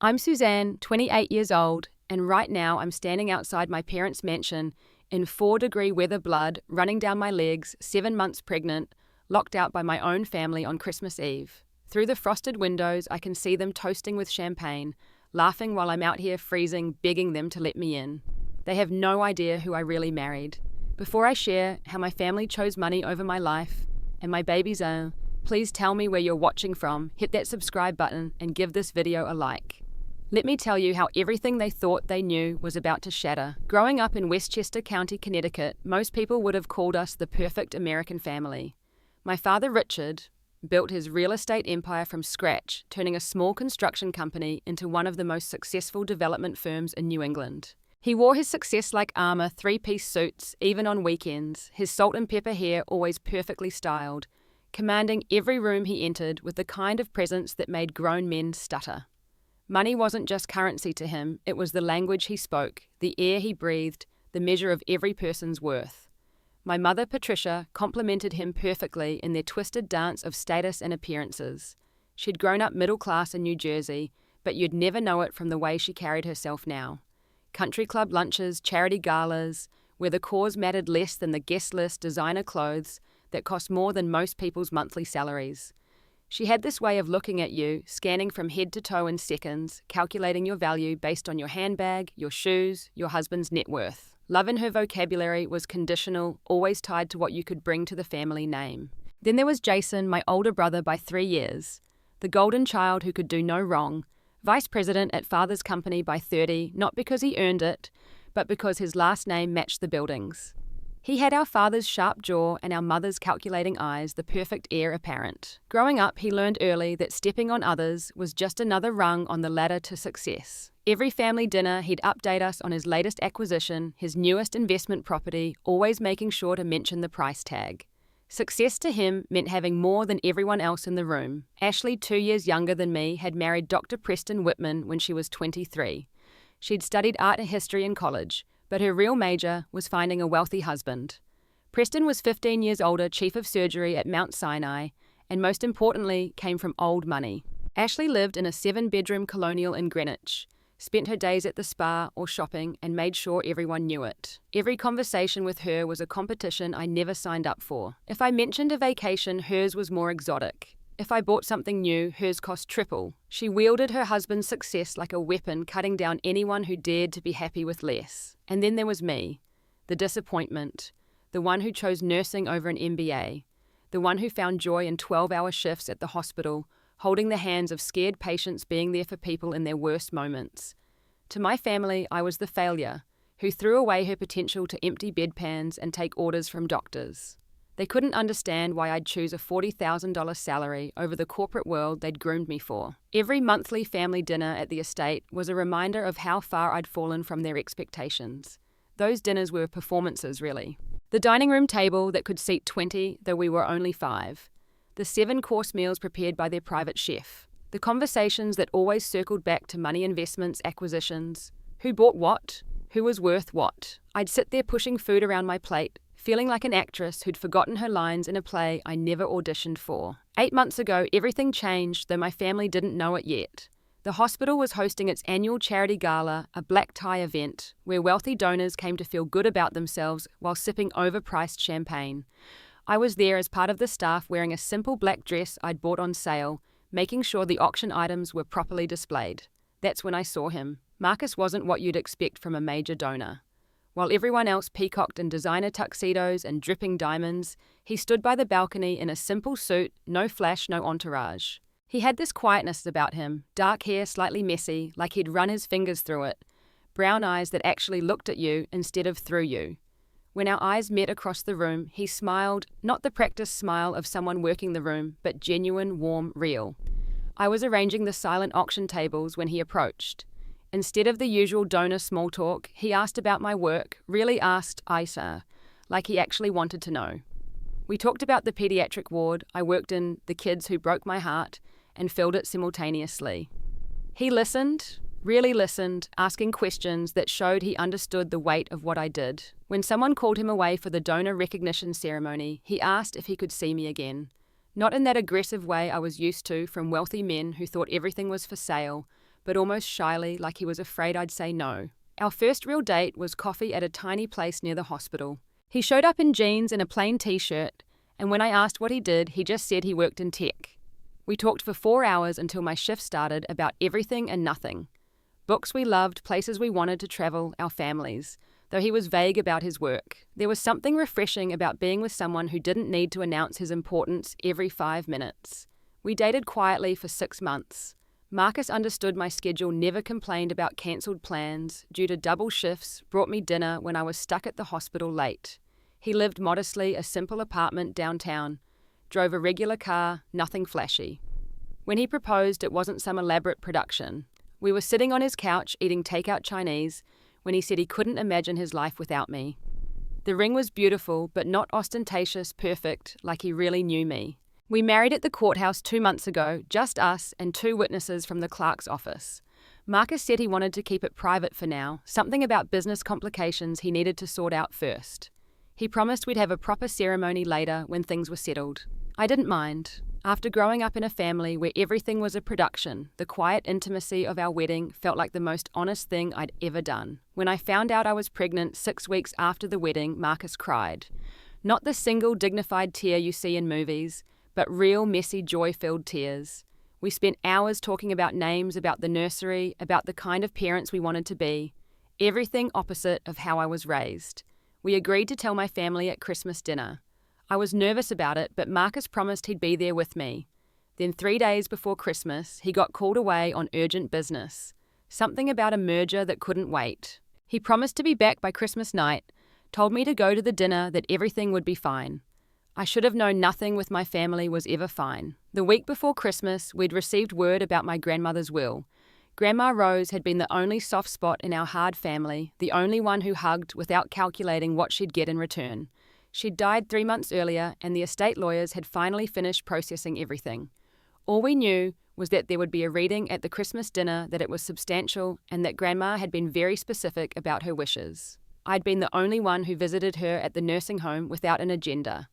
I'm Suzanne, 28 years old, and right now I'm standing outside my parents' mansion in 4-degree weather blood running down my legs, 7 months pregnant, locked out by my own family on Christmas Eve. Through the frosted windows, I can see them toasting with champagne, laughing while I'm out here freezing, begging them to let me in. They have no idea who I really married. Before I share how my family chose money over my life and my baby's own, please tell me where you're watching from, hit that subscribe button, and give this video a like. Let me tell you how everything they thought they knew was about to shatter. Growing up in Westchester County, Connecticut, most people would have called us the perfect American family. My father, Richard, built his real estate empire from scratch, turning a small construction company into one of the most successful development firms in New England. He wore his success like armor, 3-piece suits, even on weekends, his salt and pepper hair always perfectly styled, commanding every room he entered with the kind of presence that made grown men stutter. Money wasn't just currency to him, it was the language he spoke, the air he breathed, the measure of every person's worth. My mother, Patricia, complimented him perfectly in their twisted dance of status and appearances. She'd grown up middle class in New Jersey, but you'd never know it from the way she carried herself now. Country club lunches, charity galas, where the cause mattered less than the guest list designer clothes that cost more than most people's monthly salaries. She had this way of looking at you, scanning from head to toe in seconds, calculating your value based on your handbag, your shoes, your husband's net worth. Love in her vocabulary was conditional, always tied to what you could bring to the family name. Then there was Jason, my older brother by 3 years, the golden child who could do no wrong, vice president at father's company by 30, not because he earned it, but because his last name matched the buildings. He had our father's sharp jaw and our mother's calculating eyes, the perfect heir apparent. Growing up, he learned early that stepping on others was just another rung on the ladder to success. Every family dinner, he'd update us on his latest acquisition, his newest investment property, always making sure to mention the price tag. Success to him meant having more than everyone else in the room. Ashley, 2 years younger than me, had married Dr. Preston Whitman when she was 23. She'd studied art and history in college, but her real major was finding a wealthy husband. Preston was 15 years older, chief of surgery at Mount Sinai, and most importantly, came from old money. Ashley lived in a 7-bedroom colonial in Greenwich, spent her days at the spa or shopping, and made sure everyone knew it. Every conversation with her was a competition I never signed up for. If I mentioned a vacation, hers was more exotic. If I bought something new, hers cost triple. She wielded her husband's success like a weapon, cutting down anyone who dared to be happy with less. And then there was me, the disappointment, the one who chose nursing over an MBA, the one who found joy in 12-hour shifts at the hospital, holding the hands of scared patients, being there for people in their worst moments. To my family, I was the failure, who threw away her potential to empty bedpans and take orders from doctors. They couldn't understand why I'd choose a $40,000 salary over the corporate world they'd groomed me for. Every monthly family dinner at the estate was a reminder of how far I'd fallen from their expectations. Those dinners were performances, really. The dining room table that could seat 20, though we were only 5. The 7-course meals prepared by their private chef. The conversations that always circled back to money, investments, acquisitions. Who bought what? Who was worth what? I'd sit there pushing food around my plate, feeling like an actress who'd forgotten her lines in a play I never auditioned for. 8 months ago, everything changed, though my family didn't know it yet. The hospital was hosting its annual charity gala, a black tie event, where wealthy donors came to feel good about themselves while sipping overpriced champagne. I was there as part of the staff wearing a simple black dress I'd bought on sale, making sure the auction items were properly displayed. That's when I saw him. Marcus wasn't what you'd expect from a major donor. While everyone else peacocked in designer tuxedos and dripping diamonds, he stood by the balcony in a simple suit, no flash, no entourage. He had this quietness about him, dark hair slightly messy, like he'd run his fingers through it, brown eyes that actually looked at you instead of through you. When our eyes met across the room, he smiled, not the practiced smile of someone working the room, but genuine, warm, real. I was arranging the silent auction tables when he approached. Instead of the usual donor small talk, he asked about my work, really asked, Isa, like he actually wanted to know. We talked about the pediatric ward I worked in, the kids who broke my heart, and filled it simultaneously. He listened, really listened, asking questions that showed he understood the weight of what I did. When someone called him away for the donor recognition ceremony, he asked if he could see me again. Not in that aggressive way I was used to from wealthy men who thought everything was for sale, but almost shyly, like he was afraid I'd say no. Our first real date was coffee at a tiny place near the hospital. He showed up in jeans and a plain t-shirt, and when I asked what he did, he just said he worked in tech. We talked for 4 hours until my shift started about everything and nothing. Books we loved, places we wanted to travel, our families, though he was vague about his work. There was something refreshing about being with someone who didn't need to announce his importance every 5 minutes. We dated quietly for 6 months. Marcus understood my schedule, never complained about cancelled plans, due to double shifts, brought me dinner when I was stuck at the hospital late. He lived modestly, a simple apartment downtown, drove a regular car, nothing flashy. When he proposed, it wasn't some elaborate production. We were sitting on his couch eating takeout Chinese when he said he couldn't imagine his life without me. The ring was beautiful, but not ostentatious, perfect, like he really knew me. We married at the courthouse 2 months ago, just us and 2 witnesses from the clerk's office. Marcus said he wanted to keep it private for now, something about business complications he needed to sort out first. He promised we'd have a proper ceremony later when things were settled. I didn't mind. After growing up in a family where everything was a production, the quiet intimacy of our wedding felt like the most honest thing I'd ever done. When I found out I was pregnant 6 weeks after the wedding, Marcus cried. Not the single dignified tear you see in movies, but real messy joy-filled tears. We spent hours talking about names, about the nursery, about the kind of parents we wanted to be. Everything opposite of how I was raised. We agreed to tell my family at Christmas dinner. I was nervous about it, but Marcus promised he'd be there with me. Then 3 days before Christmas, he got called away on urgent business. Something about a merger that couldn't wait. He promised to be back by Christmas night, told me to go to the dinner, that everything would be fine. I should have known nothing with my family was ever fine. The week before Christmas, we'd received word about my grandmother's will. Grandma Rose had been the only soft spot in our hard family, the only one who hugged without calculating what she'd get in return. She'd died 3 months earlier, and the estate lawyers had finally finished processing everything. All we knew was that there would be a reading at the Christmas dinner, that it was substantial, and that Grandma had been very specific about her wishes. I'd been the only one who visited her at the nursing home without an agenda.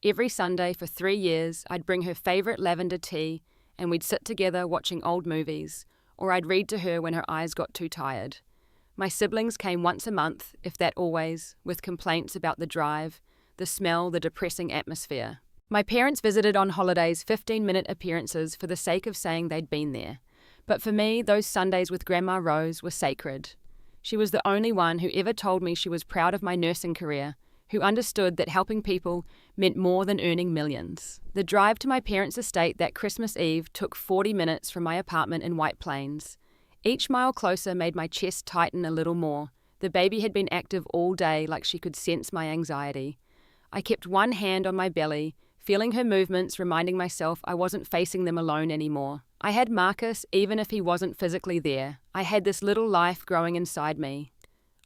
Every Sunday for 3 years, I'd bring her favourite lavender tea, and we'd sit together watching old movies, or I'd read to her when her eyes got too tired. My siblings came once a month, if that always, with complaints about the drive, the smell, the depressing atmosphere. My parents visited on holidays, 15-minute appearances for the sake of saying they'd been there. But for me, those Sundays with Grandma Rose were sacred. She was the only one who ever told me she was proud of my nursing career, who understood that helping people meant more than earning millions. The drive to my parents' estate that Christmas Eve took 40 minutes from my apartment in White Plains. Each mile closer made my chest tighten a little more. The baby had been active all day, like she could sense my anxiety. I kept one hand on my belly, feeling her movements, reminding myself I wasn't facing them alone anymore. I had Marcus, even if he wasn't physically there. I had this little life growing inside me.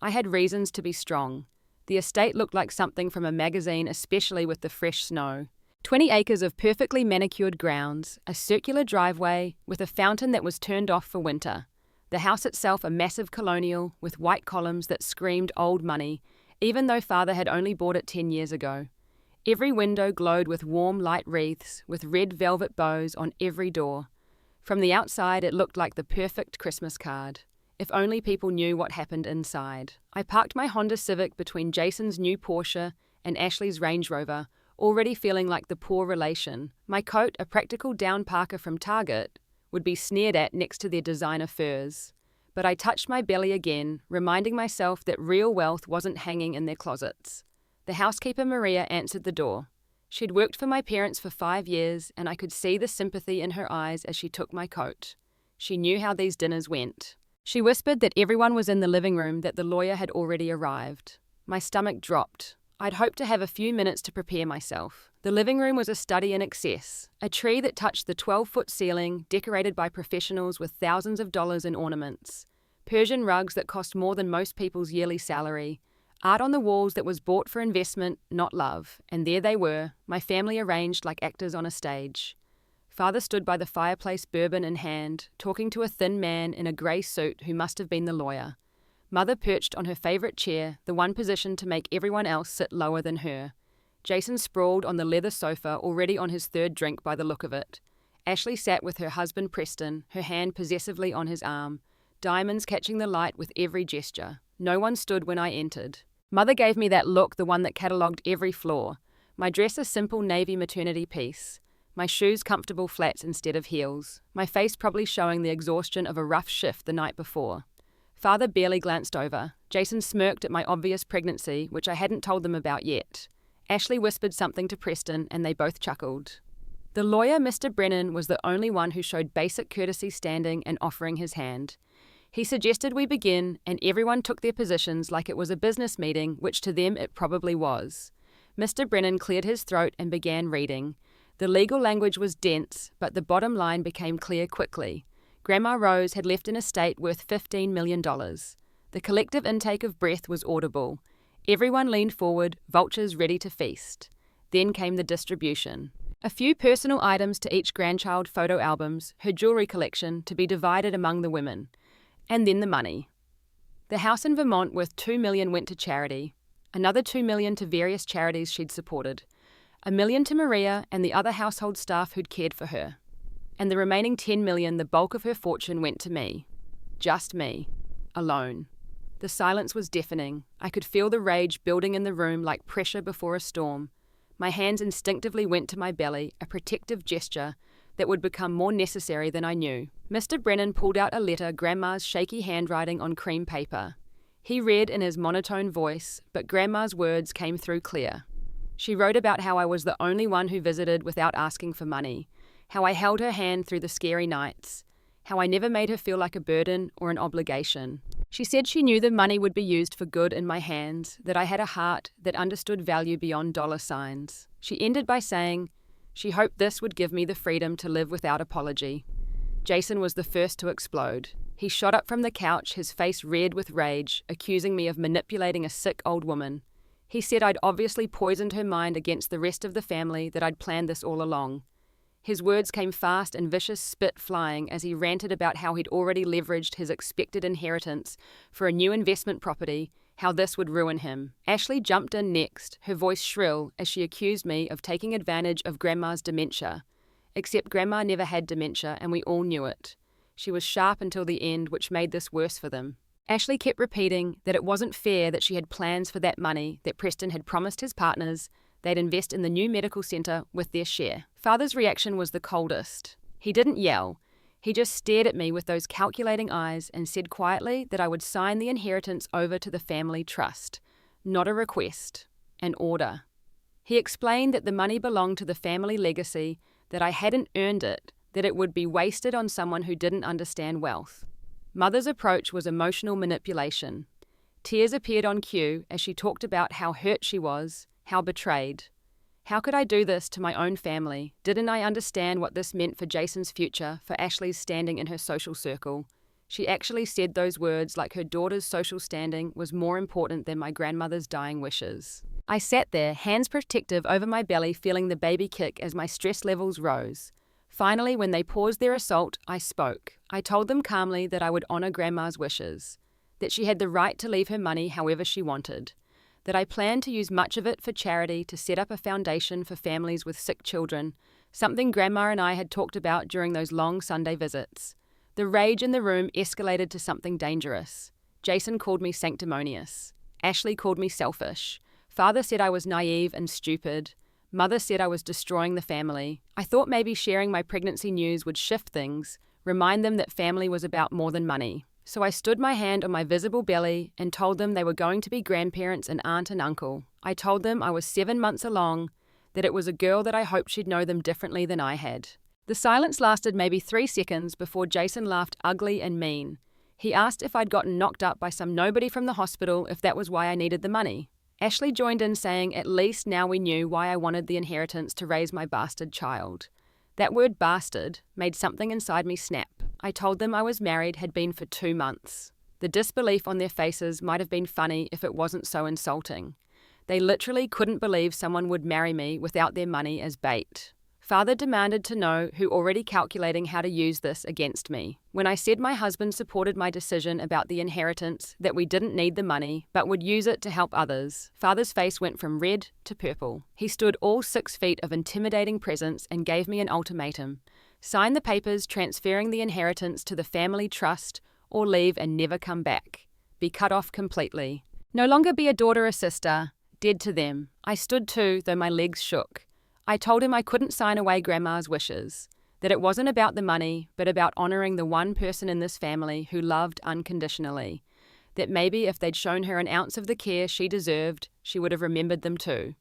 I had reasons to be strong. The estate looked like something from a magazine, especially with the fresh snow. 20 acres of perfectly manicured grounds, a circular driveway with a fountain that was turned off for winter. The house itself a massive colonial with white columns that screamed old money, even though Father had only bought it 10 years ago. Every window glowed with warm light wreaths, with red velvet bows on every door. From the outside, it looked like the perfect Christmas card. If only people knew what happened inside. I parked my Honda Civic between Jason's new Porsche and Ashley's Range Rover, already feeling like the poor relation. My coat, a practical down parka from Target, would be sneered at next to their designer furs. But I touched my belly again, reminding myself that real wealth wasn't hanging in their closets. The housekeeper Maria answered the door. She'd worked for my parents for 5 years, and I could see the sympathy in her eyes as she took my coat. She knew how these dinners went. She whispered that everyone was in the living room, that the lawyer had already arrived. My stomach dropped. I'd hoped to have a few minutes to prepare myself. The living room was a study in excess. A tree that touched the 12-foot ceiling, decorated by professionals with thousands of dollars in ornaments. Persian rugs that cost more than most people's yearly salary. Art on the walls that was bought for investment, not love. And there they were, my family arranged like actors on a stage. Father stood by the fireplace, bourbon in hand, talking to a thin man in a grey suit who must have been the lawyer. Mother perched on her favourite chair, the one positioned to make everyone else sit lower than her. Jason sprawled on the leather sofa, already on his 3rd drink by the look of it. Ashley sat with her husband Preston, her hand possessively on his arm, diamonds catching the light with every gesture. No one stood when I entered. Mother gave me that look, the one that catalogued every flaw. My dress a simple navy maternity piece. My shoes comfortable flats instead of heels. My face probably showing the exhaustion of a rough shift the night before. Father barely glanced over. Jason smirked at my obvious pregnancy, which I hadn't told them about yet. Ashley whispered something to Preston, and they both chuckled. The lawyer, Mr. Brennan, was the only one who showed basic courtesy, standing and offering his hand. He suggested we begin, and everyone took their positions like it was a business meeting, which to them it probably was. Mr. Brennan cleared his throat and began reading. The legal language was dense, but the bottom line became clear quickly. Grandma Rose had left an estate worth $15 million. The collective intake of breath was audible. Everyone leaned forward, vultures ready to feast. Then came the distribution. A few personal items to each grandchild, photo albums, her jewelry collection to be divided among the women. And then the money. The house in Vermont worth $2 million went to charity. Another $2 million to various charities she'd supported. $1 million to Maria and the other household staff who'd cared for her. And the remaining $10 million, the bulk of her fortune, went to me. Just me. Alone. The silence was deafening. I could feel the rage building in the room like pressure before a storm. My hands instinctively went to my belly, a protective gesture that would become more necessary than I knew. Mr. Brennan pulled out a letter, Grandma's shaky handwriting on cream paper. He read in his monotone voice, but Grandma's words came through clear. She wrote about how I was the only one who visited without asking for money, how I held her hand through the scary nights, how I never made her feel like a burden or an obligation. She said she knew the money would be used for good in my hands, that I had a heart that understood value beyond dollar signs. She ended by saying she hoped this would give me the freedom to live without apology. Jason was the first to explode. He shot up from the couch, his face red with rage, accusing me of manipulating a sick old woman. He said I'd obviously poisoned her mind against the rest of the family, that I'd planned this all along. His words came fast and vicious, spit flying, as he ranted about how he'd already leveraged his expected inheritance for a new investment property, how this would ruin him. Ashley jumped in next, her voice shrill, as she accused me of taking advantage of Grandma's dementia. Except Grandma never had dementia, and we all knew it. She was sharp until the end, which made this worse for them. Ashley kept repeating that it wasn't fair, that she had plans for that money that Preston had promised his partners they'd invest in the new medical centre with their share. Father's reaction was the coldest. He didn't yell. He just stared at me with those calculating eyes and said quietly that I would sign the inheritance over to the family trust. Not a request, an order. He explained that the money belonged to the family legacy, that I hadn't earned it, that it would be wasted on someone who didn't understand wealth. Mother's approach was emotional manipulation. Tears appeared on cue as she talked about how hurt she was, how betrayed. How could I do this to my own family? Didn't I understand what this meant for Jason's future, for Ashley's standing in her social circle? She actually said those words like her daughter's social standing was more important than my grandmother's dying wishes. I sat there, hands protective over my belly, feeling the baby kick as my stress levels rose. Finally, when they paused their assault, I spoke. I told them calmly that I would honour Grandma's wishes, that she had the right to leave her money however she wanted, that I planned to use much of it for charity to set up a foundation for families with sick children, something Grandma and I had talked about during those long Sunday visits. The rage in the room escalated to something dangerous. Jason called me sanctimonious. Ashley called me selfish. Father said I was naive and stupid. Mother said I was destroying the family. I thought maybe sharing my pregnancy news would shift things, remind them that family was about more than money. So I stood my hand on my visible belly and told them they were going to be grandparents and aunt and uncle. I told them I was 7 months along, that it was a girl, that I hoped she'd know them differently than I had. The silence lasted maybe 3 seconds before Jason laughed ugly and mean. He asked if I'd gotten knocked up by some nobody from the hospital, if that was why I needed the money. Ashley joined in, saying at least now we knew why I wanted the inheritance to raise my bastard child. That word bastard made something inside me snap. I told them I was married, had been for 2 months. The disbelief on their faces might have been funny if it wasn't so insulting. They literally couldn't believe someone would marry me without their money as bait. Father demanded to know who already calculating how to use this against me. When I said my husband supported my decision about the inheritance, that we didn't need the money, but would use it to help others, Father's face went from red to purple. He stood all 6 feet of intimidating presence and gave me an ultimatum. Sign the papers transferring the inheritance to the family trust, or leave and never come back. Be cut off completely. No longer be a daughter or sister. Dead to them. I stood too, though my legs shook. I told him I couldn't sign away Grandma's wishes, that it wasn't about the money, but about honouring the one person in this family who loved unconditionally, that maybe if they'd shown her an ounce of the care she deserved, she would have remembered them too.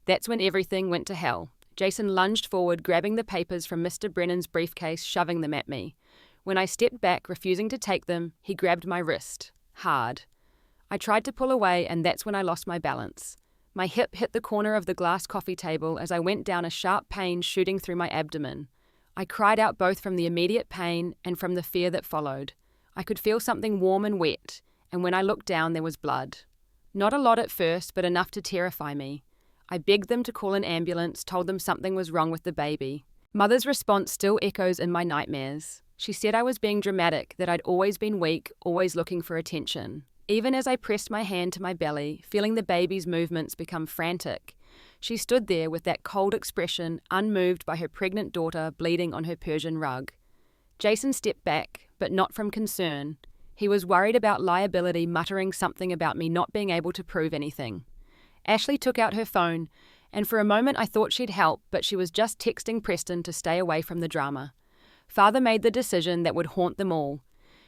That's when everything went to hell. Jason lunged forward, grabbing the papers from Mr. Brennan's briefcase, shoving them at me. When I stepped back, refusing to take them, he grabbed my wrist. Hard. I tried to pull away, and that's when I lost my balance. My hip hit the corner of the glass coffee table as I went down, a sharp pain shooting through my abdomen. I cried out both from the immediate pain and from the fear that followed. I could feel something warm and wet, and when I looked down there was blood. Not a lot at first, but enough to terrify me. I begged them to call an ambulance, told them something was wrong with the baby. Mother's response still echoes in my nightmares. She said I was being dramatic, that I'd always been weak, always looking for attention. Even as I pressed my hand to my belly, feeling the baby's movements become frantic, she stood there with that cold expression, unmoved by her pregnant daughter bleeding on her Persian rug. Jason stepped back, but not from concern. He was worried about liability, muttering something about me not being able to prove anything. Ashley took out her phone, and for a moment I thought she'd help, but she was just texting Preston to stay away from the drama. Father made the decision that would haunt them all.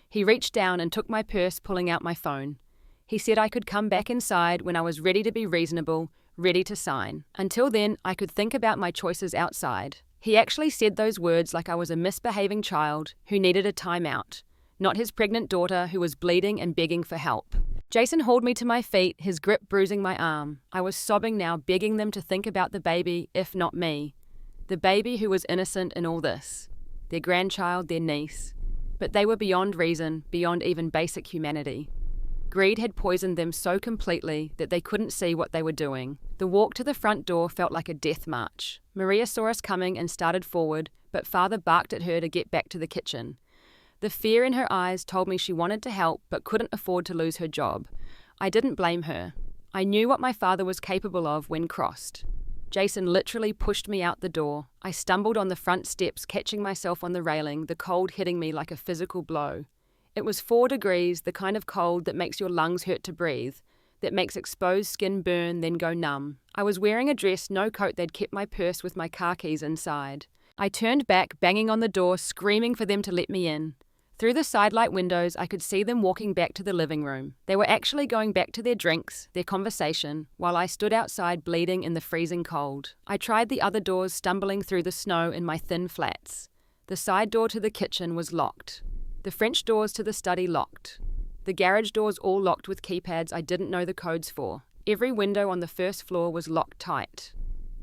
He reached down and took my purse, pulling out my phone. He said I could come back inside when I was ready to be reasonable, ready to sign. Until then, I could think about my choices outside. He actually said those words like I was a misbehaving child who needed a timeout, not his pregnant daughter who was bleeding and begging for help. Jason hauled me to my feet, his grip bruising my arm. I was sobbing now, begging them to think about the baby, if not me. The baby who was innocent in all this. Their grandchild, their niece. But they were beyond reason, beyond even basic humanity. Greed had poisoned them so completely that they couldn't see what they were doing. The walk to the front door felt like a death march. Maria saw us coming and started forward, but Father barked at her to get back to the kitchen. The fear in her eyes told me she wanted to help but couldn't afford to lose her job. I didn't blame her. I knew what my father was capable of when crossed. Jason literally pushed me out the door. I stumbled on the front steps, catching myself on the railing, the cold hitting me like a physical blow. It was 4 degrees, the kind of cold that makes your lungs hurt to breathe, that makes exposed skin burn, then go numb. I was wearing a dress, no coat. They'd kept my purse with my car keys inside. I turned back, banging on the door, screaming for them to let me in. Through the sidelight windows, I could see them walking back to the living room. They were actually going back to their drinks, their conversation, while I stood outside bleeding in the freezing cold. I tried the other doors, stumbling through the snow in my thin flats. The side door to the kitchen was locked. The French doors to the study locked. The garage doors all locked with keypads I didn't know the codes for. Every window on the first floor was locked tight.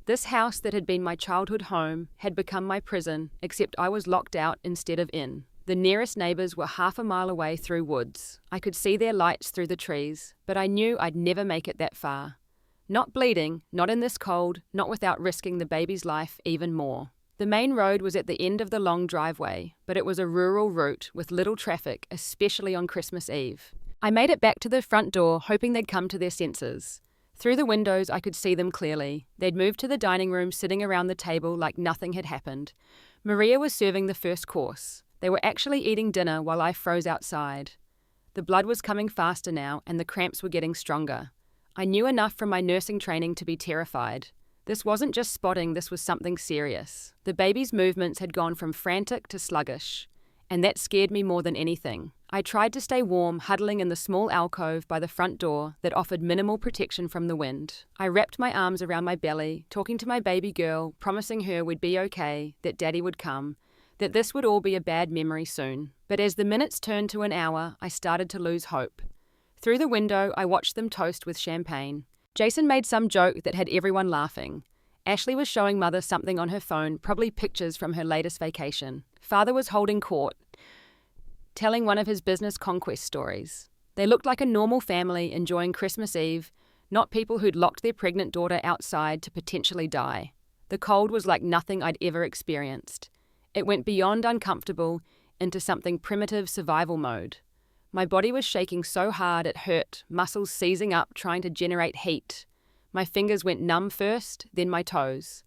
This house that had been my childhood home had become my prison, except I was locked out instead of in. The nearest neighbours were half a mile away through woods. I could see their lights through the trees, but I knew I'd never make it that far. Not bleeding, not in this cold, not without risking the baby's life even more. The main road was at the end of the long driveway, but it was a rural route with little traffic, especially on Christmas Eve. I made it back to the front door, hoping they'd come to their senses. Through the windows, I could see them clearly. They'd moved to the dining room, sitting around the table like nothing had happened. Maria was serving the first course. They were actually eating dinner while I froze outside. The blood was coming faster now, and the cramps were getting stronger. I knew enough from my nursing training to be terrified. This wasn't just spotting, this was something serious. The baby's movements had gone from frantic to sluggish, and that scared me more than anything. I tried to stay warm, huddling in the small alcove by the front door that offered minimal protection from the wind. I wrapped my arms around my belly, talking to my baby girl, promising her we'd be okay, that Daddy would come, that this would all be a bad memory soon. But as the minutes turned to an hour, I started to lose hope. Through the window, I watched them toast with champagne. Jason made some joke that had everyone laughing. Ashley was showing Mother something on her phone, probably pictures from her latest vacation. Father was holding court, telling one of his business conquest stories. They looked like a normal family enjoying Christmas Eve, not people who'd locked their pregnant daughter outside to potentially die. The cold was like nothing I'd ever experienced. It went beyond uncomfortable into something primitive survival mode. My body was shaking so hard it hurt, muscles seizing up trying to generate heat. My fingers went numb first, then my toes.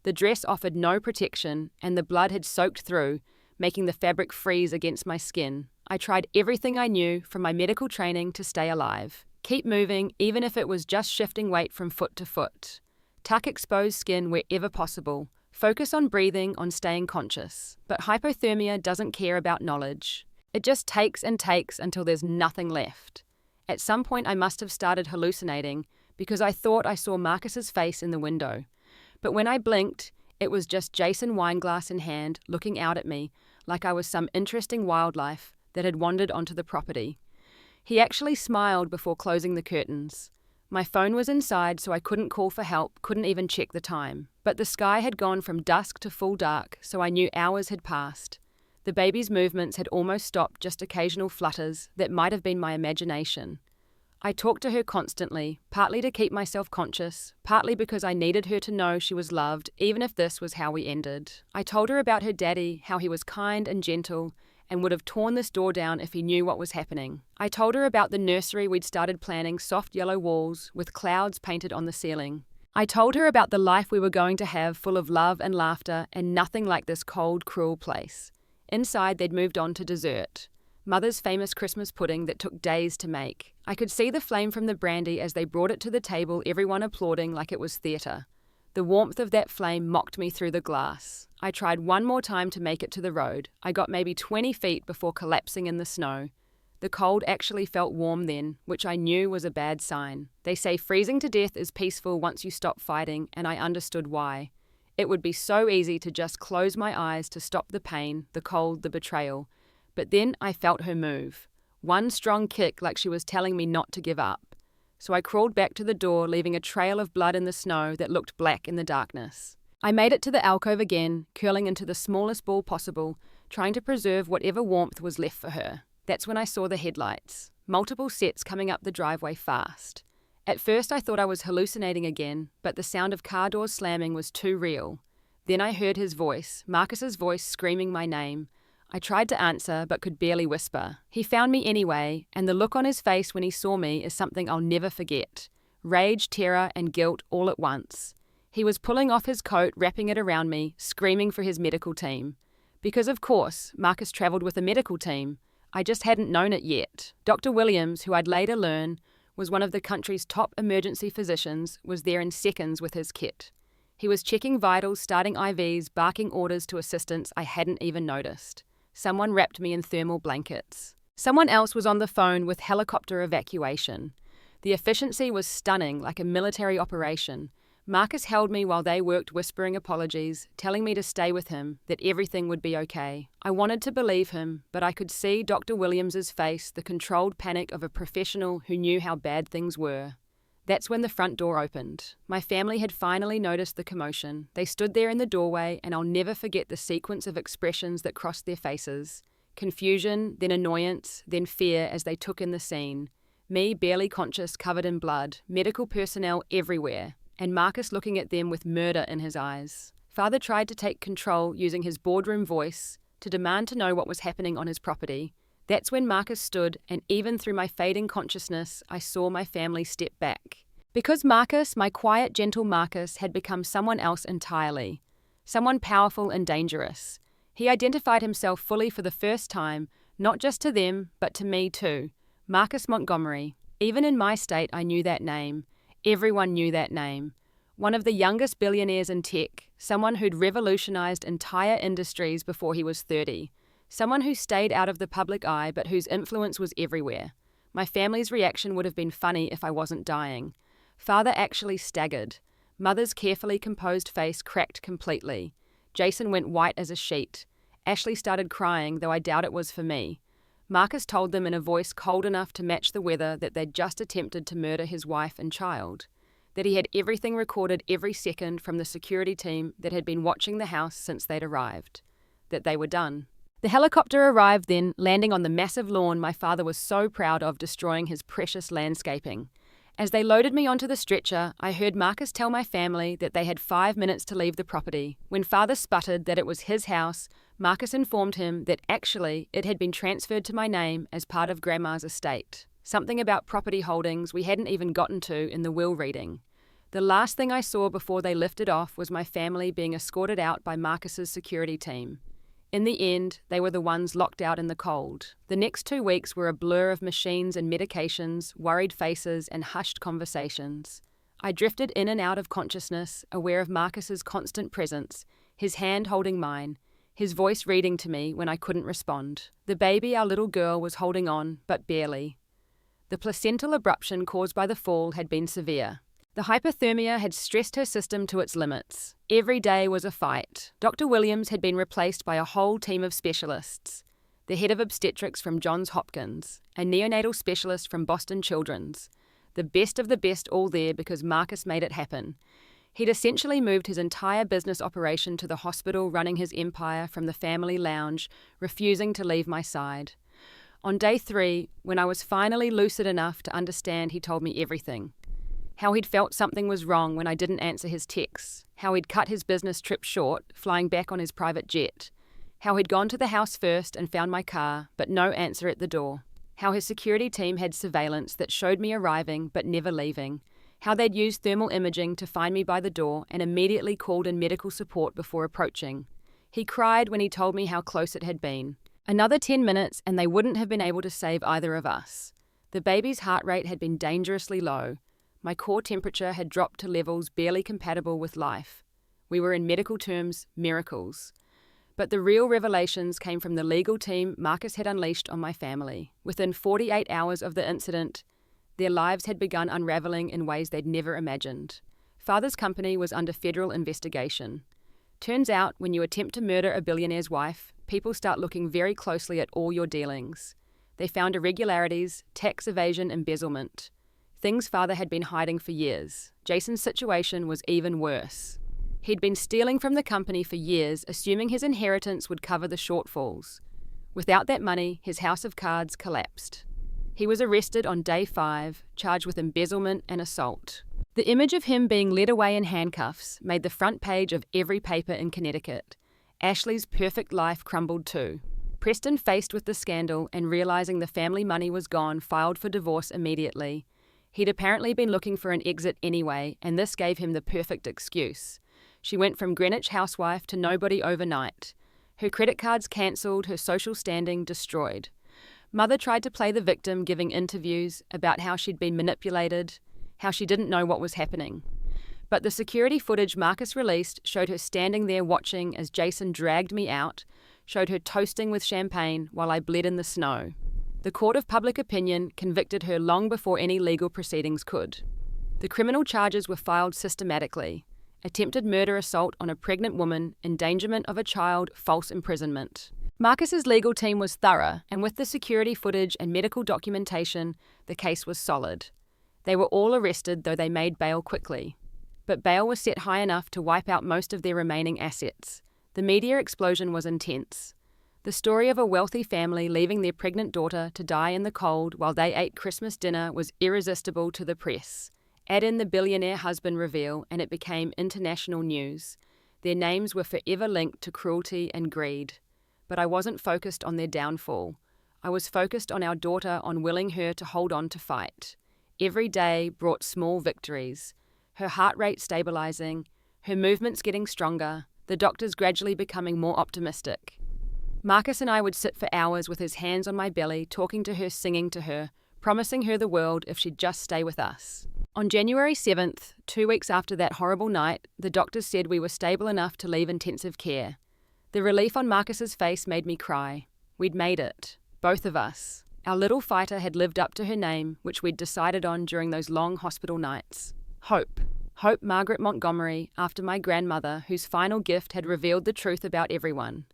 The dress offered no protection, and the blood had soaked through, making the fabric freeze against my skin. I tried everything I knew, from my medical training to stay alive. Keep moving, even if it was just shifting weight from foot to foot. Tuck exposed skin wherever possible. Focus on breathing, on staying conscious. But hypothermia doesn't care about knowledge. It just takes and takes until there's nothing left. At some point I must have started hallucinating because I thought I saw Marcus's face in the window. But when I blinked, it was just Jason, wineglass in hand, looking out at me like I was some interesting wildlife that had wandered onto the property. He actually smiled before closing the curtains. My phone was inside, so I couldn't call for help, couldn't even check the time. But the sky had gone from dusk to full dark, so I knew hours had passed. The baby's movements had almost stopped, just occasional flutters that might have been my imagination. I talked to her constantly, partly to keep myself conscious, partly because I needed her to know she was loved, even if this was how we ended. I told her about her daddy, how he was kind and gentle, and would have torn this door down if he knew what was happening. I told her about the nursery we'd started planning, soft yellow walls with clouds painted on the ceiling. I told her about the life we were going to have, full of love and laughter, and nothing like this cold, cruel place. Inside, they'd moved on to dessert. Mother's famous Christmas pudding that took days to make. I could see the flame from the brandy as they brought it to the table, everyone applauding like it was theatre. The warmth of that flame mocked me through the glass. I tried one more time to make it to the road. I got maybe 20 feet before collapsing in the snow. The cold actually felt warm then, which I knew was a bad sign. They say freezing to death is peaceful once you stop fighting, and I understood why. It would be so easy to just close my eyes to stop the pain, the cold, the betrayal. But then I felt her move. One strong kick, like she was telling me not to give up. So I crawled back to the door, leaving a trail of blood in the snow that looked black in the darkness. I made it to the alcove again, curling into the smallest ball possible, trying to preserve whatever warmth was left for her. That's when I saw the headlights. Multiple sets coming up the driveway fast. At first I thought I was hallucinating again, but the sound of car doors slamming was too real. Then I heard his voice, Marcus's voice, screaming my name. I tried to answer, but could barely whisper. He found me anyway, and the look on his face when he saw me is something I'll never forget. Rage, terror, and guilt all at once. He was pulling off his coat, wrapping it around me, screaming for his medical team. Because of course, Marcus travelled with a medical team. I just hadn't known it yet. Dr. Williams, who I'd later learn was one of the country's top emergency physicians, was there in seconds with his kit. He was checking vitals, starting IVs, barking orders to assistants I hadn't even noticed. Someone wrapped me in thermal blankets. Someone else was on the phone with helicopter evacuation. The efficiency was stunning, like a military operation. Marcus held me while they worked, whispering apologies, telling me to stay with him, that everything would be okay. I wanted to believe him, but I could see Dr. Williams's face, the controlled panic of a professional who knew how bad things were. That's when the front door opened. My family had finally noticed the commotion. They stood there in the doorway, and I'll never forget the sequence of expressions that crossed their faces. Confusion, then annoyance, then fear as they took in the scene. Me barely conscious, covered in blood, medical personnel everywhere, and Marcus looking at them with murder in his eyes. Father tried to take control using his boardroom voice to demand to know what was happening on his property. That's when Marcus stood, and even through my fading consciousness, I saw my family step back. Because Marcus, my quiet, gentle Marcus, had become someone else entirely. Someone powerful and dangerous. He identified himself fully for the first time, not just to them, but to me too. Marcus Montgomery. Even in my state, I knew that name. Everyone knew that name. One of the youngest billionaires in tech, someone who'd revolutionized entire industries before he was 30. Someone who stayed out of the public eye but whose influence was everywhere. My family's reaction would have been funny if I wasn't dying. Father actually staggered. Mother's carefully composed face cracked completely. Jason went white as a sheet. Ashley started crying, though I doubt it was for me. Marcus told them in a voice cold enough to match the weather that they'd just attempted to murder his wife and child. That he had everything recorded every second from the security team that had been watching the house since they'd arrived. That they were done. The helicopter arrived then, landing on the massive lawn my father was so proud of, destroying his precious landscaping. As they loaded me onto the stretcher, I heard Marcus tell my family that they had 5 minutes to leave the property. When Father sputtered that it was his house, Marcus informed him that actually it had been transferred to my name as part of Grandma's estate. Something about property holdings we hadn't even gotten to in the will reading. The last thing I saw before they lifted off was my family being escorted out by Marcus's security team. In the end, they were the ones locked out in the cold. The next 2 weeks were a blur of machines and medications, worried faces, and hushed conversations. I drifted in and out of consciousness, aware of Marcus's constant presence, his hand holding mine, his voice reading to me when I couldn't respond. The baby our little girl was holding on, but barely. The placental abruption caused by the fall had been severe. The hypothermia had stressed her system to its limits. Every day was a fight. Dr. Williams had been replaced by a whole team of specialists. The head of obstetrics from Johns Hopkins, a neonatal specialist from Boston Children's. The best of the best all there because Marcus made it happen. He'd essentially moved his entire business operation to the hospital, running his empire from the family lounge, refusing to leave my side. On day 3, when I was finally lucid enough to understand, he told me everything. How he'd felt something was wrong when I didn't answer his texts. How he'd cut his business trip short, flying back on his private jet. How he'd gone to the house first and found my car, but no answer at the door. How his security team had surveillance that showed me arriving but never leaving. How they'd used thermal imaging to find me by the door and immediately called in medical support before approaching. He cried when he told me how close it had been. Another 10 minutes and they wouldn't have been able to save either of us. The baby's heart rate had been dangerously low. My core temperature had dropped to levels barely compatible with life. We were in medical terms, miracles. But the real revelations came from the legal team Marcus had unleashed on my family. Within 48 hours of the incident, their lives had begun unraveling in ways they'd never imagined. Father's company was under federal investigation. Turns out, when you attempt to murder a billionaire's wife, people start looking very closely at all your dealings. They found irregularities, tax evasion, embezzlement. Things father had been hiding for years. Jason's situation was even worse. He'd been stealing from the company for years, assuming his inheritance would cover the shortfalls. Without that money, his house of cards collapsed. He was arrested on day 5, charged with embezzlement and assault. The image of him being led away in handcuffs made the front page of every paper in Connecticut. Ashley's perfect life crumbled too. Preston, faced with the scandal and realizing the family money was gone, filed for divorce immediately. He'd apparently been looking for an exit anyway, and this gave him the perfect excuse. She went from Greenwich housewife to nobody overnight. Her credit cards cancelled, her social standing destroyed. Mother tried to play the victim, giving interviews about how she'd been manipulated, how she didn't know what was happening. But the security footage Marcus released showed her standing there watching as Jason dragged me out, showed her toasting with champagne while I bled in the snow. The court of public opinion convicted her long before any legal proceedings could. The criminal charges were filed systematically: attempted murder, assault on a pregnant woman, endangerment of a child, false imprisonment. Marcus's legal team was thorough, and with the security footage and medical documentation, the case was solid. They were all arrested, though they made bail quickly. But bail was set high enough to wipe out most of their remaining assets. The media explosion was intense. The story of a wealthy family leaving their pregnant daughter to die in the cold while they ate Christmas dinner was irresistible to the press. Add in the billionaire husband reveal, and it became international news. Their names were forever linked to cruelty and greed. But I wasn't focused on their downfall. I was focused on our daughter, on willing her to hold on to fight. Every day brought small victories. Her heart rate stabilizing, her movements getting stronger, the doctors gradually becoming more optimistic. Marcus and I would sit for hours with his hands on my belly, talking to her, singing to her, promising her the world if she'd just stay with us. On January 7th, 2 weeks after that horrible night, the doctors said we were stable enough to leave intensive care. The relief on Marcus's face made me cry. We'd made it. Both of us. Our little fighter had lived up to her name, which we'd decided on during those long hospital nights. Hope. Hope Margaret Montgomery, after my grandmother, whose final gift had revealed the truth about everyone.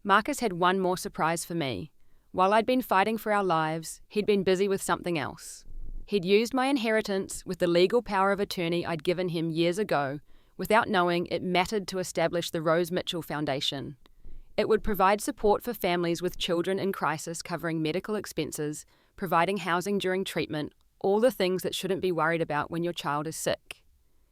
Marcus had one more surprise for me. While I'd been fighting for our lives, he'd been busy with something else. He'd used my inheritance with the legal power of attorney I'd given him years ago, without knowing it mattered, to establish the Rose Mitchell Foundation. It would provide support for families with children in crisis, covering medical expenses, providing housing during treatment, all the things that shouldn't be worried about when your child is sick.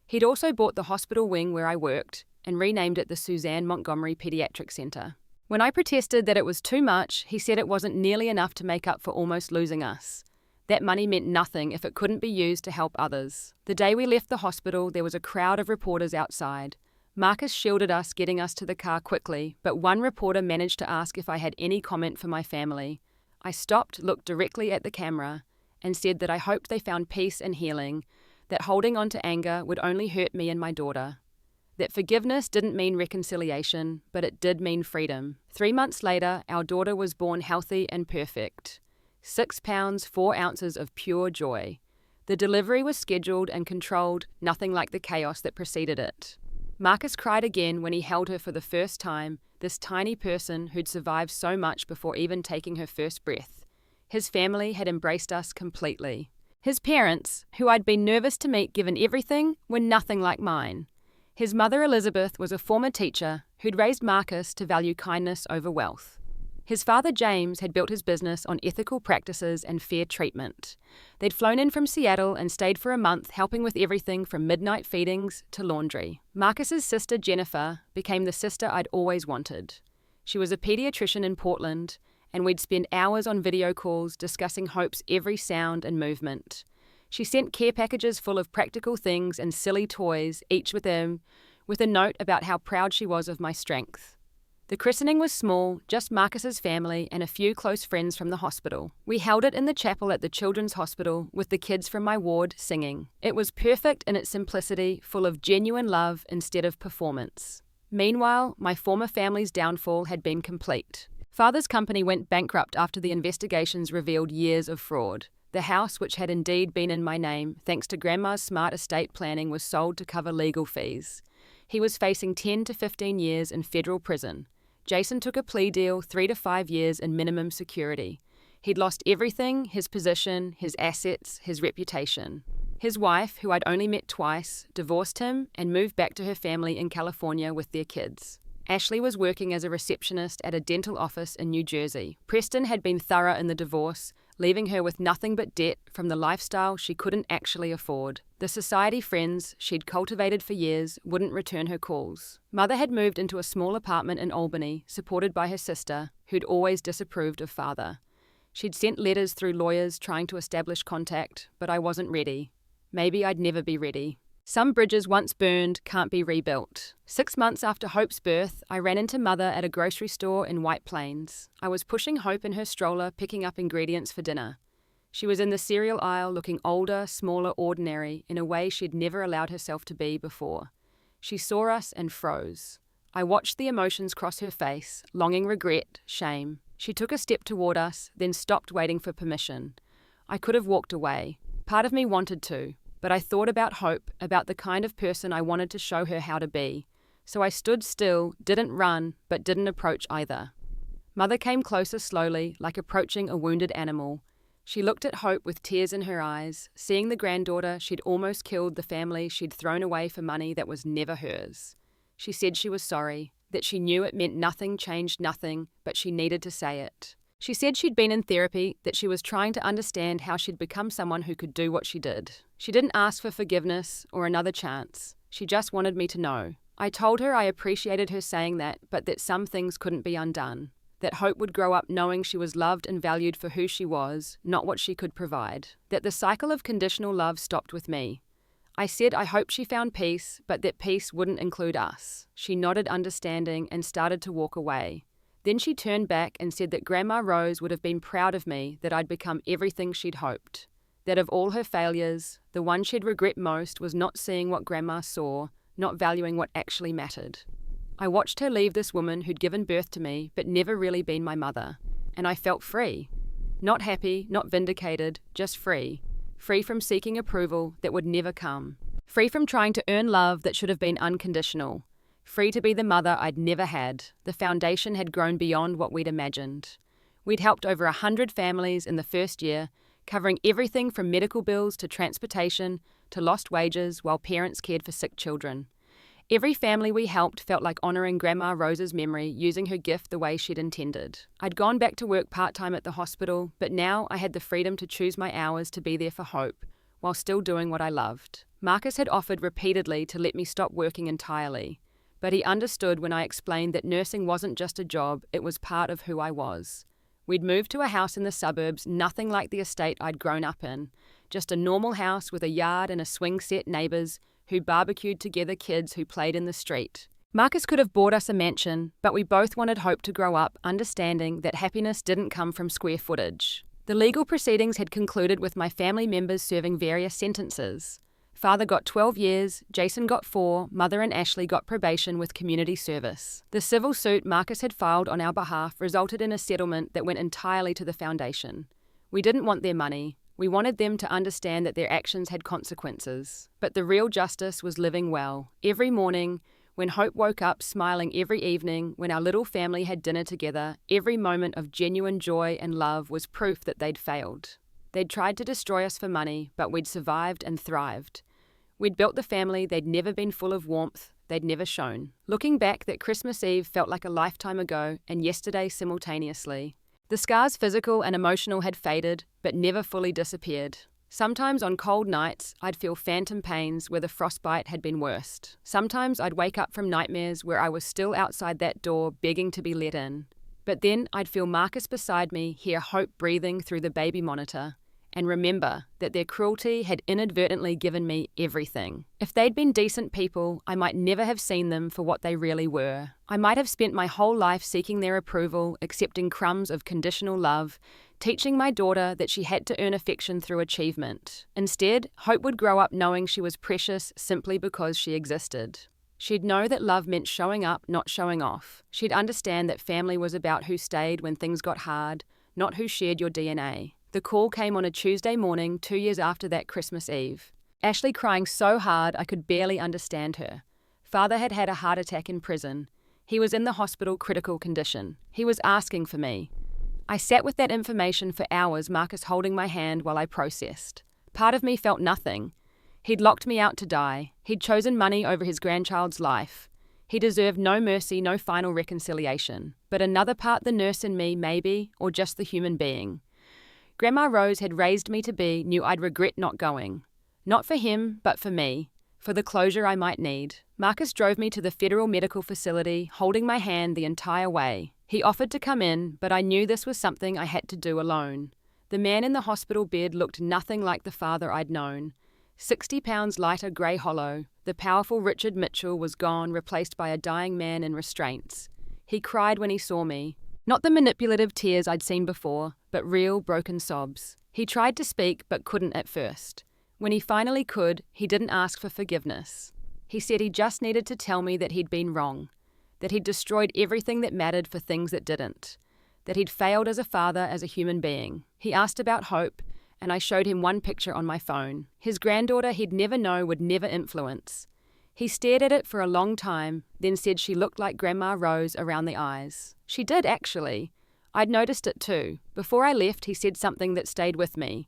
He'd also bought the hospital wing where I worked and renamed it the Suzanne Montgomery Pediatric Center. When I protested that it was too much, he said it wasn't nearly enough to make up for almost losing us. That money meant nothing if it couldn't be used to help others. The day we left the hospital, there was a crowd of reporters outside. Marcus shielded us, getting us to the car quickly, but one reporter managed to ask if I had any comment for my family. I stopped, looked directly at the camera, and said that I hoped they found peace and healing, that holding on to anger would only hurt me and my daughter. That forgiveness didn't mean reconciliation, but it did mean freedom. 3 months later, our daughter was born healthy and perfect. 6 pounds, 4 ounces of pure joy. The delivery was scheduled and controlled, nothing like the chaos that preceded it. Marcus cried again when he held her for the first time, this tiny person who'd survived so much before even taking her first breath. His family had embraced us completely. His parents, who I'd been nervous to meet given everything, were nothing like mine. His mother Elizabeth was a former teacher who'd raised Marcus to value kindness over wealth. His father James had built his business on ethical practices and fair treatment. They'd flown in from Seattle and stayed for a month helping with everything from midnight feedings to laundry. Marcus's sister Jennifer became the sister I'd always wanted. She was a pediatrician in Portland, and we'd spend hours on video calls discussing Hope's every sound and movement. She sent care packages full of practical things and silly toys, each with a note about how proud she was of my strength. The christening was small, just Marcus's family and a few close friends from the hospital. We held it in the chapel at the Children's Hospital with the kids from my ward singing. It was perfect in its simplicity, full of genuine love instead of performance. Meanwhile, my former family's downfall had been complete. Father's company went bankrupt after the investigations revealed years of fraud. The house, which had indeed been in my name, thanks to Grandma's smart estate planning, was sold to cover legal fees. He was facing 10 to 15 years in federal prison. Jason took a plea deal, 3 to 5 years in minimum security. He'd lost everything, his position, his assets, his reputation. His wife, who I'd only met twice, divorced him and moved back to her family in California with their kids. Ashley was working as a receptionist at a dental office in New Jersey. Preston had been thorough in the divorce, leaving her with nothing but debt from the lifestyle she couldn't actually afford. The society friends she'd cultivated for years wouldn't return her calls. Mother had moved into a small apartment in Albany, supported by her sister, who'd always disapproved of father. She'd sent letters through lawyers trying to establish contact, but I wasn't ready. Maybe I'd never be ready. Some bridges once burned can't be rebuilt. 6 months after Hope's birth, I ran into Mother at a grocery store in White Plains. I was pushing Hope in her stroller, picking up ingredients for dinner. She was in the cereal aisle, looking older, smaller, ordinary, in a way she'd never allowed herself to be before. She saw us and froze. I watched the emotions cross her face, longing, regret, shame. She took a step toward us, then stopped, waiting for permission. I could have walked away. Part of me wanted to. But I thought about Hope, about the kind of person I wanted to show her how to be. So I stood still, didn't run, but didn't approach either. Mother came closer slowly, like approaching a wounded animal. She looked at Hope with tears in her eyes, seeing the granddaughter she'd almost killed, the family she'd thrown away for money that was never hers. She said she was sorry, that she knew it meant nothing, changed nothing, but she needed to say it. She said she'd been in therapy, that she was trying to understand how she'd become someone who could do what she did. She didn't ask for forgiveness or another chance. She just wanted me to know. I told her I appreciated her saying that, but that some things couldn't be undone. That Hope would grow up knowing she was loved and valued for who she was, not what she could provide. That the cycle of conditional love stopped with me. I said I hoped she found peace, but that peace wouldn't include us. She nodded understanding and started to walk away. Then she turned back and said that Grandma Rose would have been proud of me, that I'd become everything she'd hoped. That of all her failures, the one she'd regret most was not seeing what Grandma saw, not valuing what actually mattered. I watched her leave this woman who'd given birth to me, but never really been my mother. And I felt free. Not happy, not vindicated, just free. Free from seeking approval that would never come. Free from trying to earn love that should have been unconditional. Free to be the mother I'd never had. The foundation had grown beyond what we'd imagined. We'd helped over 100 families in the first year, covering everything from medical bills to transportation to lost wages while parents cared for sick children. Every family we helped felt like honouring Grandma Rose's memory, using her gift the way she'd intended. I'd gone back to work part-time at the hospital, but now I had the freedom to choose my hours to be there for Hope, while still doing what I loved. Marcus had offered repeatedly to let me stop working entirely, but he understood when I explained that nursing wasn't just a job, it was part of who I was. We'd moved to a house in the suburbs, nothing like the estate I'd grown up in. Just a normal house with a yard and a swing set, neighbours who barbecued together, kids who played in the street. Marcus could have bought us a mansion, but we both wanted Hope to grow up understanding that happiness didn't come from square footage. The legal proceedings had concluded with my family members serving various sentences. Father got 12 years, Jason got 4, Mother and Ashley got probation with community service. The civil suit Marcus had filed on our behalf resulted in a settlement that went entirely to the foundation. We didn't want their money. We wanted them to understand that their actions had consequences. But the real justice was living well. Every morning, when Hope woke up smiling every evening, when our little family had dinner together, every moment of genuine joy and love was proof that they'd failed. They'd tried to destroy us for money, but we'd survived and thrived. We'd built the family they'd never been, full of warmth they'd never shown. Looking back, that Christmas Eve felt like a lifetime ago and yesterday simultaneously. The scars, physical and emotional, had faded, but never fully disappeared. Sometimes on cold nights, I'd feel phantom pains where the frostbite had been worst. Sometimes I'd wake up from nightmares where I was still outside that door begging to be let in. But then I'd feel Marcus beside me, hear Hope breathing through the baby monitor, and remember that their cruelty had inadvertently given me everything. If they'd been decent people, I might never have seen them for what they really were. I might have spent my whole life seeking their approval, accepting crumbs of conditional love, teaching my daughter that she had to earn affection through achievement. Instead, Hope would grow up knowing she was precious simply because she existed. She'd know that love meant showing up, not showing off. She'd understand that family was about who stayed when things got hard, not who shared your DNA. The call came on a Tuesday morning, 2 years after that Christmas Eve. Ashley crying so hard I could barely understand her. Father had had a heart attack in prison. He was in the hospital, critical condition. He was asking for me. I sat with that information for hours, Marcus holding my hand while I processed. Part of me felt nothing. He'd locked me out to die. He'd chosen money over his grandchild's life. He deserved no mercy, no final reconciliation. But another part, the nurse in me, maybe, or just the human being. Grandma Rose had raised me to be, knew I'd regret not going. Not for him, but for me. For the closure I might need. Marcus drove me to the federal medical facility, holding my hand the entire way. He offered to come in, but I knew this was something I had to do alone. The man in the hospital bed looked nothing like the father I'd known. 60 pounds lighter, grey hollow, the powerful Richard Mitchell was gone, replaced by a dying man in restraints. He cried when he saw me. Not the manipulative tears I'd seen before, but real, broken sobs. He tried to speak, but couldn't at first. When he finally could, he didn't ask for forgiveness. He said he just needed to tell me that he'd been wrong, that he'd destroyed everything that mattered for things that didn't, that he'd failed as a father, as a human being. He asked about Hope, and I showed him one picture on my phone. His granddaughter he'd never know, would never influence. He stared at it for a long time, then said she looked like Grandma Rose around the eyes. She did, actually. I'd noticed it too. Before I left, he said something that stayed with me.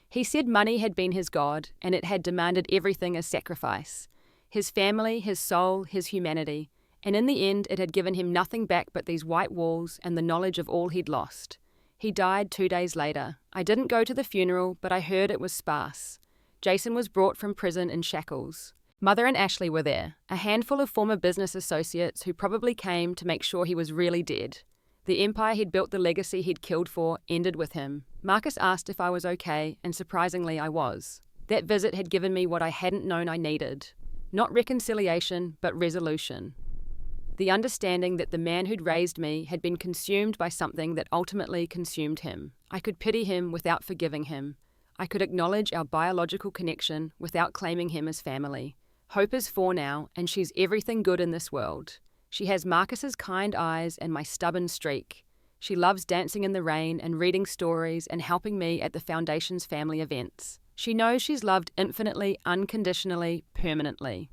He said money had been his god, and it had demanded everything as sacrifice. His family, his soul, his humanity. And in the end, it had given him nothing back but these white walls and the knowledge of all he'd lost. He died 2 days later. I didn't go to the funeral, but I heard it was sparse. Jason was brought from prison in shackles. Mother and Ashley were there, a handful of former business associates who probably came to make sure he was really dead. The empire he'd built, the legacy he'd killed for, ended with him. Marcus asked if I was okay, and surprisingly I was. That visit had given me what I hadn't known I needed. Not reconciliation, but resolution. The understanding that the man who'd raised me had been consumed by something that ultimately consumed him. I could pity him without forgiving him. I could acknowledge our biological connection without claiming him as family. Hope is 4 now, and she's everything good in this world. She has Marcus's kind eyes and my stubborn streak. She loves dancing in the rain and reading stories and helping me at the Foundation's family events. She knows she's loved infinitely, unconditionally, permanently.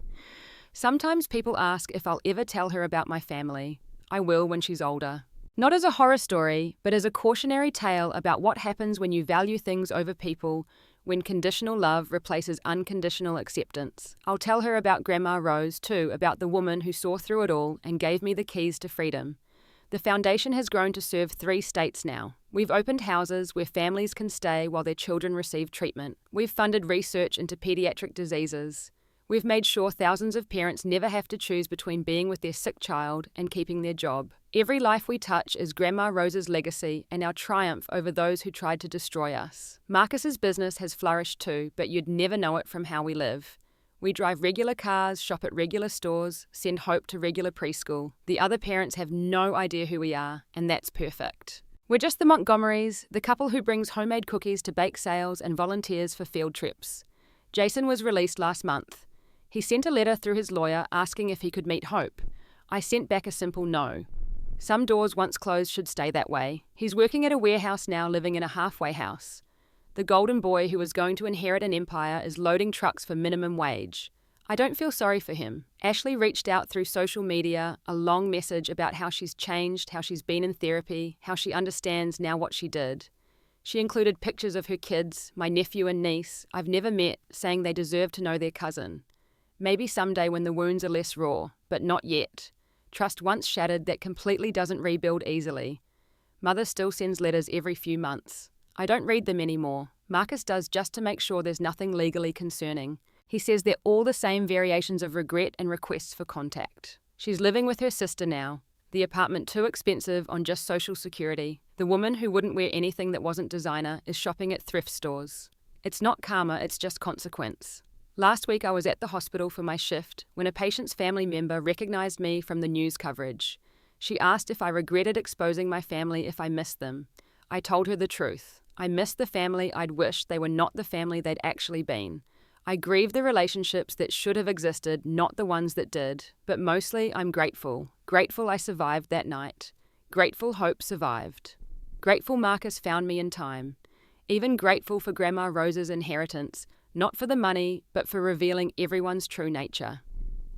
Sometimes people ask if I'll ever tell her about my family. I will when she's older. Not as a horror story, but as a cautionary tale about what happens when you value things over people, when conditional love replaces unconditional acceptance. I'll tell her about Grandma Rose, too, about the woman who saw through it all and gave me the keys to freedom. The Foundation has grown to serve 3 states now. We've opened houses where families can stay while their children receive treatment. We've funded research into pediatric diseases. We've made sure thousands of parents never have to choose between being with their sick child and keeping their job. Every life we touch is Grandma Rose's legacy and our triumph over those who tried to destroy us. Marcus's business has flourished too, but you'd never know it from how we live. We drive regular cars, shop at regular stores, send Hope to regular preschool. The other parents have no idea who we are, and that's perfect. We're just the Montgomerys, the couple who brings homemade cookies to bake sales and volunteers for field trips. Jason was released last month. He sent a letter through his lawyer asking if he could meet Hope. I sent back a simple no. Some doors once closed should stay that way. He's working at a warehouse now, living in a halfway house. The golden boy who was going to inherit an empire is loading trucks for minimum wage. I don't feel sorry for him. Ashley reached out through social media, a long message about how she's changed, how she's been in therapy, how she understands now what she did. She included pictures of her kids, my nephew and niece, I've never met, saying they deserve to know their cousin. Maybe someday when the wounds are less raw, but not yet. Trust once shattered, that completely doesn't rebuild easily. Mother still sends letters every few months. I don't read them anymore. Marcus does, just to make sure there's nothing legally concerning. He says they're all the same variations of regret and requests for contact. She's living with her sister now. The apartment too expensive on just Social Security. The woman who wouldn't wear anything that wasn't designer is shopping at thrift stores. It's not karma, it's just consequence. Last week I was at the hospital for my shift when a patient's family member recognized me from the news coverage. She asked if I regretted exposing my family if I missed them. I told her the truth. I missed the family I'd wished they were not the family they'd actually been. I grieve the relationships that should have existed, not the ones that did. But mostly I'm grateful. Grateful I survived that night. Grateful Hope survived. Grateful Marcus found me in time. Even grateful for Grandma Rose's inheritance, not for the money, but for revealing everyone's true nature.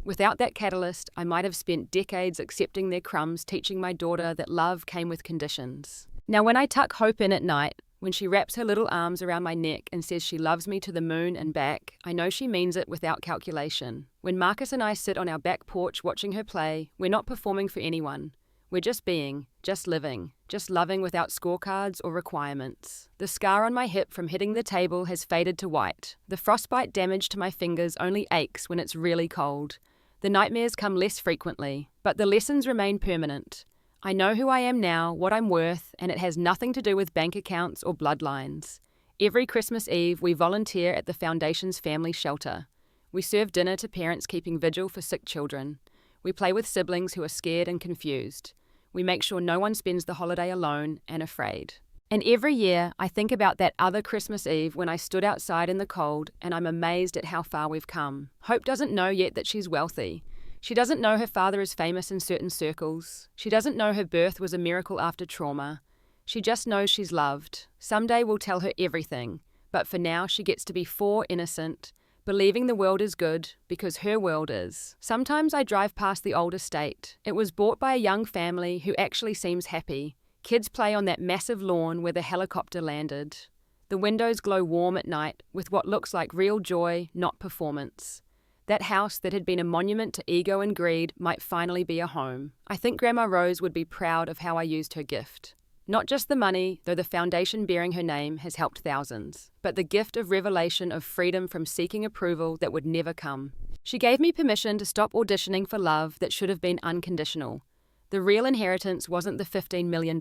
Without that catalyst, I might have spent decades accepting their crumbs, teaching my daughter that love came with conditions. Now when I tuck Hope in at night, when she wraps her little arms around my neck and says she loves me to the moon and back, I know she means it without calculation. When Marcus and I sit on our back porch watching her play, we're not performing for anyone. We're just being, just living, just loving without scorecards or requirements. The scar on my hip from hitting the table has faded to white. The frostbite damage to my fingers only aches when it's really cold. The nightmares come less frequently, but the lessons remain permanent. I know who I am now, what I'm worth, and it has nothing to do with bank accounts or bloodlines. Every Christmas Eve, we volunteer at the Foundation's family shelter. We serve dinner to parents keeping vigil for sick children. We play with siblings who are scared and confused. We make sure no one spends the holiday alone and afraid. And every year, I think about that other Christmas Eve when I stood outside in the cold, and I'm amazed at how far we've come. Hope doesn't know yet that she's wealthy. She doesn't know her father is famous in certain circles. She doesn't know her birth was a miracle after trauma. She just knows she's loved. Someday we'll tell her everything, but for now she gets to be innocent, believing the world is good because her world is. Sometimes I drive past the old estate. It was bought by a young family who actually seems happy. Kids play on that massive lawn where the helicopter landed. The windows glow warm at night with what looks like real joy, not performance. That house that had been a monument to ego and greed might finally be a home. I think Grandma Rose would be proud of how I used her gift. Not just the money, though the foundation bearing her name has helped thousands, but the gift of revelation of freedom from seeking approval that would never come. She gave me permission to stop auditioning for love that should have been unconditional. The real inheritance wasn't the $15 million.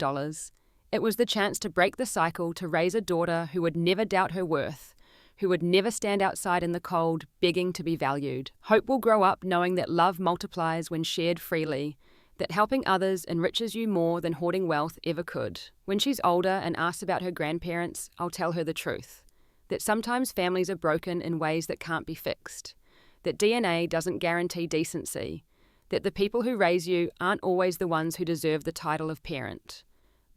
It was the chance to break the cycle, to raise a daughter who would never doubt her worth, who would never stand outside in the cold, begging to be valued. Hope will grow up knowing that love multiplies when shared freely, that helping others enriches you more than hoarding wealth ever could. When she's older and asks about her grandparents, I'll tell her the truth. That sometimes families are broken in ways that can't be fixed. That DNA doesn't guarantee decency. That the people who raise you aren't always the ones who deserve the title of parent.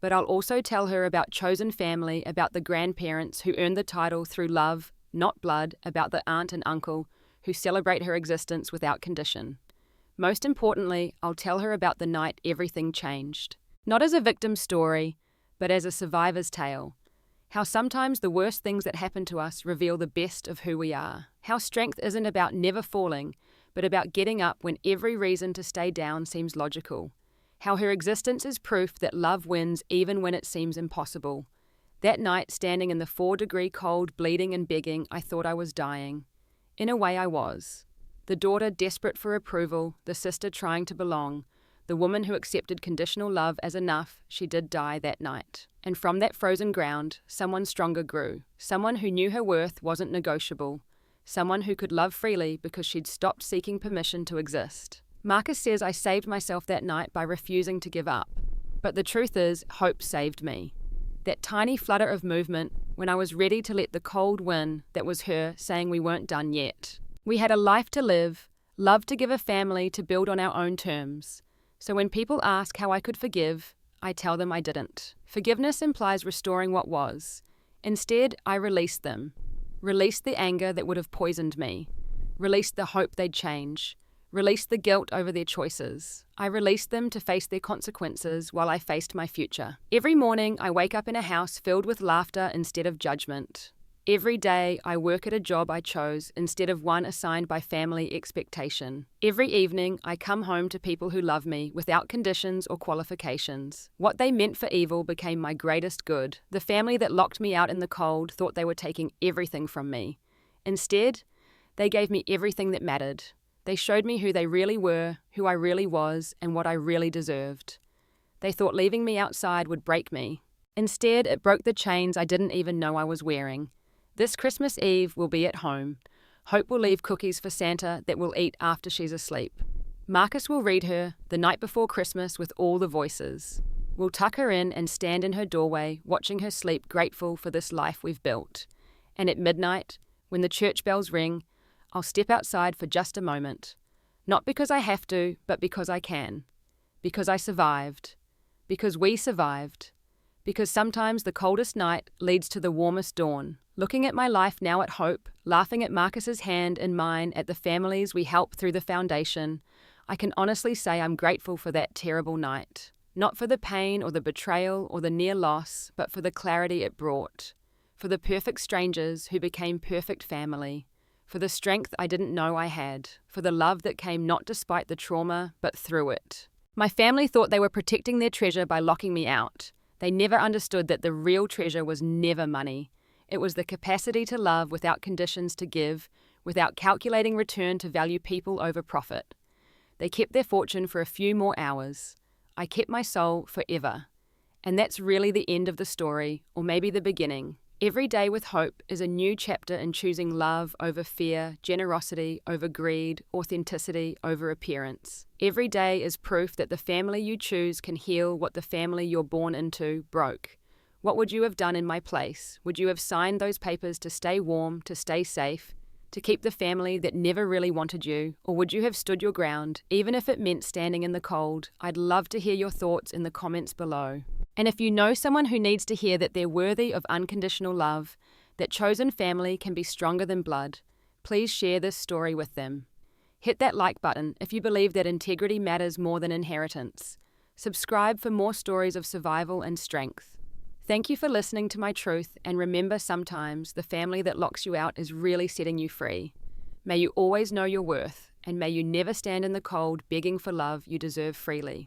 But I'll also tell her about chosen family, about the grandparents who earned the title through love, not blood, about the aunt and uncle who celebrate her existence without condition. Most importantly, I'll tell her about the night everything changed. Not as a victim story, but as a survivor's tale. How sometimes the worst things that happen to us reveal the best of who we are. How strength isn't about never falling, but about getting up when every reason to stay down seems logical. How her existence is proof that love wins even when it seems impossible. That night, standing in the 4-degree cold, bleeding and begging, I thought I was dying. In a way I was. The daughter desperate for approval, the sister trying to belong, the woman who accepted conditional love as enough, she did die that night. And from that frozen ground, someone stronger grew, someone who knew her worth wasn't negotiable, someone who could love freely because she'd stopped seeking permission to exist. Marcus says I saved myself that night by refusing to give up. But the truth is, hope saved me. That tiny flutter of movement when I was ready to let the cold win, that was her saying we weren't done yet. We had a life to live, love to give, a family to build on our own terms. So when people ask how I could forgive, I tell them I didn't. Forgiveness implies restoring what was. Instead, I released them. Released the anger that would have poisoned me. Released the hope they'd change. Released the guilt over their choices. I released them to face their consequences while I faced my future. Every morning, I wake up in a house filled with laughter instead of judgment. Every day, I work at a job I chose instead of one assigned by family expectation. Every evening, I come home to people who love me without conditions or qualifications. What they meant for evil became my greatest good. The family that locked me out in the cold thought they were taking everything from me. Instead, they gave me everything that mattered. They showed me who they really were, who I really was, and what I really deserved. They thought leaving me outside would break me. Instead, it broke the chains I didn't even know I was wearing. This Christmas Eve we'll be at home. Hope will leave cookies for Santa that we'll eat after she's asleep. Marcus will read her the night before Christmas with all the voices. We'll tuck her in and stand in her doorway, watching her sleep, grateful for this life we've built. And at midnight, when the church bells ring, I'll step outside for just a moment. Not because I have to, but because I can. Because I survived. Because we survived. Because sometimes the coldest night leads to the warmest dawn. Looking at my life now at Hope, laughing at Marcus's hand in mine, at the families we help through the foundation, I can honestly say I'm grateful for that terrible night. Not for the pain or the betrayal or the near loss, but for the clarity it brought. For the perfect strangers who became perfect family. For the strength I didn't know I had. For the love that came not despite the trauma, but through it. My family thought they were protecting their treasure by locking me out. They never understood that the real treasure was never money. It was the capacity to love without conditions to give, without calculating return to value people over profit. They kept their fortune for a few more hours. I kept my soul forever. And that's really the end of the story, or maybe the beginning. Every day with Hope is a new chapter in choosing love over fear, generosity over greed, authenticity over appearance. Every day is proof that the family you choose can heal what the family you're born into broke. What would you have done in my place? Would you have signed those papers to stay warm, to stay safe, to keep the family that never really wanted you? Or would you have stood your ground, even if it meant standing in the cold? I'd love to hear your thoughts in the comments below. And if you know someone who needs to hear that they're worthy of unconditional love, that chosen family can be stronger than blood, please share this story with them. Hit that like button if you believe that integrity matters more than inheritance. Subscribe for more stories of survival and strength. Thank you for listening to my truth, and remember, sometimes the family that locks you out is really setting you free. May you always know your worth, and may you never stand in the cold begging for love you deserve freely.